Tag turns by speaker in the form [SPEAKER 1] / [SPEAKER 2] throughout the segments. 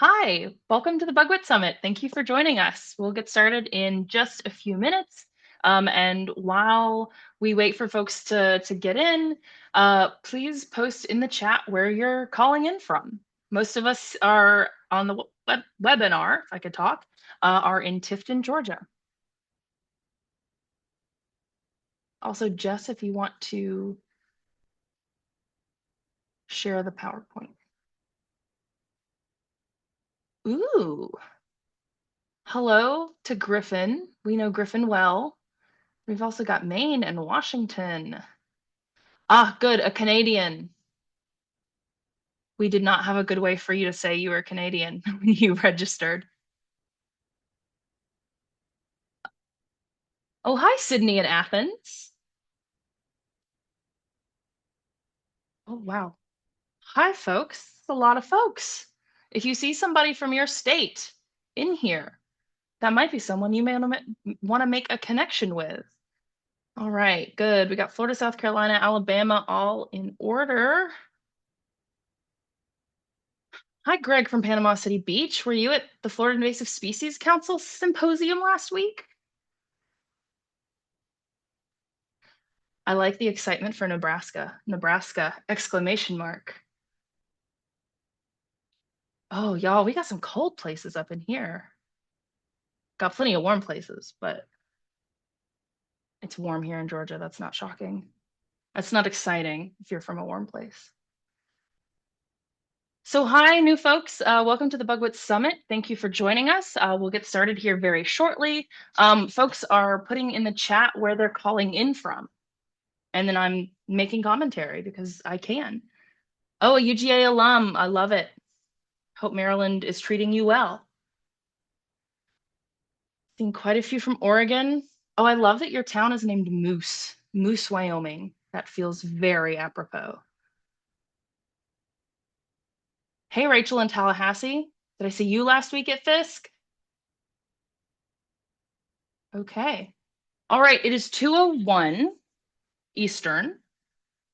[SPEAKER 1] Hi, welcome to the Bugwood Summit. Thank you for joining us. We'll get started in just a few minutes. And while we wait for folks to get in, please post in the chat where you're calling in from. Most of us are on the webinar, if I could talk, are in Tifton, Georgia. Also, Jess, if you want to share the PowerPoint. Ooh. Hello to Griffin. We know Griffin well. We've also got Maine and Washington. Ah, good, a Canadian. We did not have a good way for you to say you were Canadian when you registered. Oh, hi, Sydney and Athens. Oh, wow. Hi, folks. It's a lot of folks. If you see somebody from your state in here, that might be someone you may want to make a connection with. All right, good. We got Florida, South Carolina, Alabama, all in order. Hi, Greg from Panama City Beach. Were you at the Florida Invasive Species Council Symposium last week? I like the excitement for Nebraska. Nebraska, exclamation mark. Oh, y'all, we got some cold places up in here. Got plenty of warm places, but it's warm here in Georgia. That's not shocking. That's not exciting if you're from a warm place. So hi, new folks. Welcome to the Bugwood Summit. Thank you for joining us. We'll get started here very shortly. Folks are putting in the chat where they're calling in from. And then I'm making commentary because I can. Oh, a UGA alum. I love it. Hope Maryland is treating you well. Seen quite a few from Oregon. Oh, I love that your town is named Moose, Moose, Wyoming. That feels very apropos. Hey, Rachel in Tallahassee. Did I see you last week at Fisk? Okay. All right, it is 2:01 Eastern.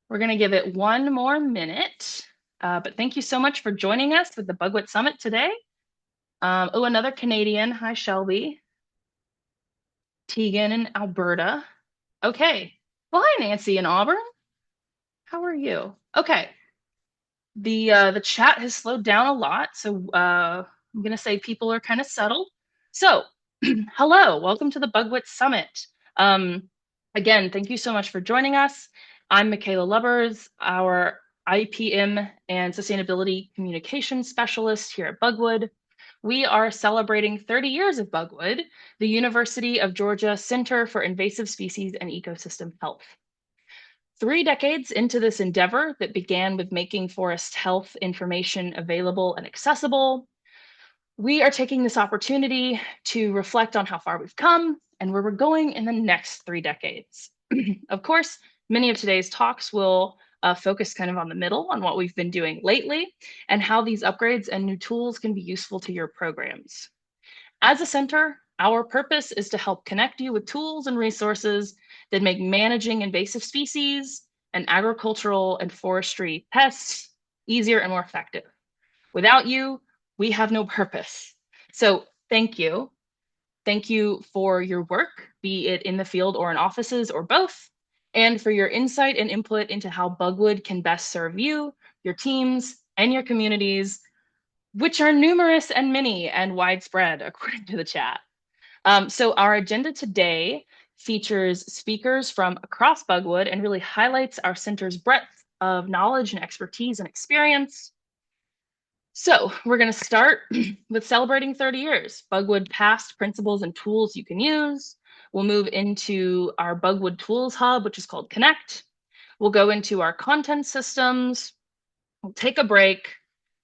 [SPEAKER 1] We're going to give it one more minute. But thank you so much for joining us with the Bugwood Summit today. Oh, another Canadian. Hi, Shelby. Tegan in Alberta. Okay. Well, hi, Nancy in Auburn. How are you? Okay. The chat has slowed down a lot, so I'm gonna say people are kind of settled. So, hello, welcome to the Bugwood Summit. Again, thank you so much for joining us. I'm Michaela Lubbers, our IPM and Sustainability Communications Specialist here at Bugwood. We are celebrating 30 years of Bugwood, the University of Georgia Center for Invasive Species and Ecosystem Health. 3 decades into this endeavor that began with making forest health information available and accessible, we are taking this opportunity to reflect on how far we've come and where we're going in the next 3 decades. Of course, many of today's talks will focus kind of on the middle, on what we've been doing lately, and how these upgrades and new tools can be useful to your programs. As a center, our purpose is to help connect you with tools and resources that make managing invasive species and agricultural and forestry pests easier and more effective. Without you, we have no purpose. So thank you. Thank you for your work, be it in the field or in offices or both, and for your insight and input into how Bugwood can best serve you, your teams, and your communities, which are numerous and many and widespread, according to the chat. So our agenda today features speakers from across Bugwood and really highlights our center's breadth of knowledge and expertise and experience. So we're going to start with celebrating 30 years, Bugwood past principles and tools you can use. We'll move into our Bugwood Tools Hub, which is called Connect. We'll go into our content systems. We'll take a break.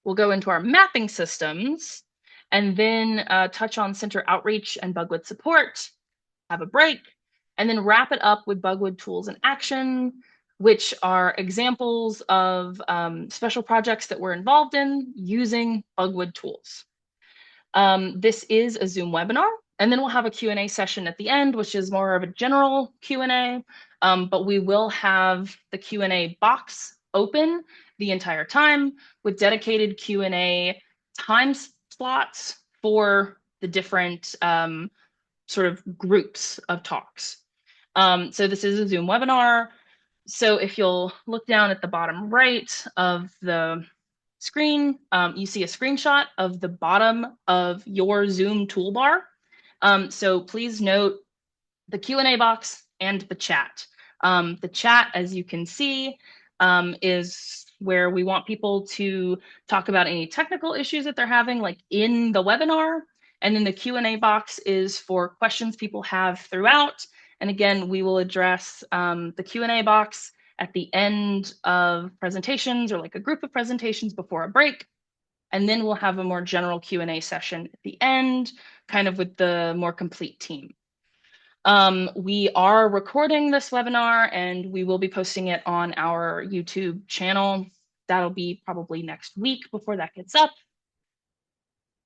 [SPEAKER 1] We'll go into our mapping systems and then touch on center outreach and Bugwood support, have a break, and then wrap it up with Bugwood tools in action, which are examples of special projects that we're involved in using Bugwood tools. This is a Zoom webinar, and then we'll have a Q&A session at the end, which is more of a general Q&A, but we will have the Q&A box open the entire time with dedicated Q&A times slots for the different sort of groups of talks. So this is a Zoom webinar. So if you'll look down at the bottom right of the screen, you see a screenshot of the bottom of your Zoom toolbar. So please note the Q&A box and the chat. The chat, as you can see, is where we want people to talk about any technical issues that they're having, like in the webinar. And then the Q&A box is for questions people have throughout. And again, we will address the Q&A box at the end of presentations or like a group of presentations before a break. And then we'll have a more general Q&A session at the end, kind of with the more complete team. We are recording this webinar and we will be posting it on our YouTube channel. That'll be probably next week before that gets up.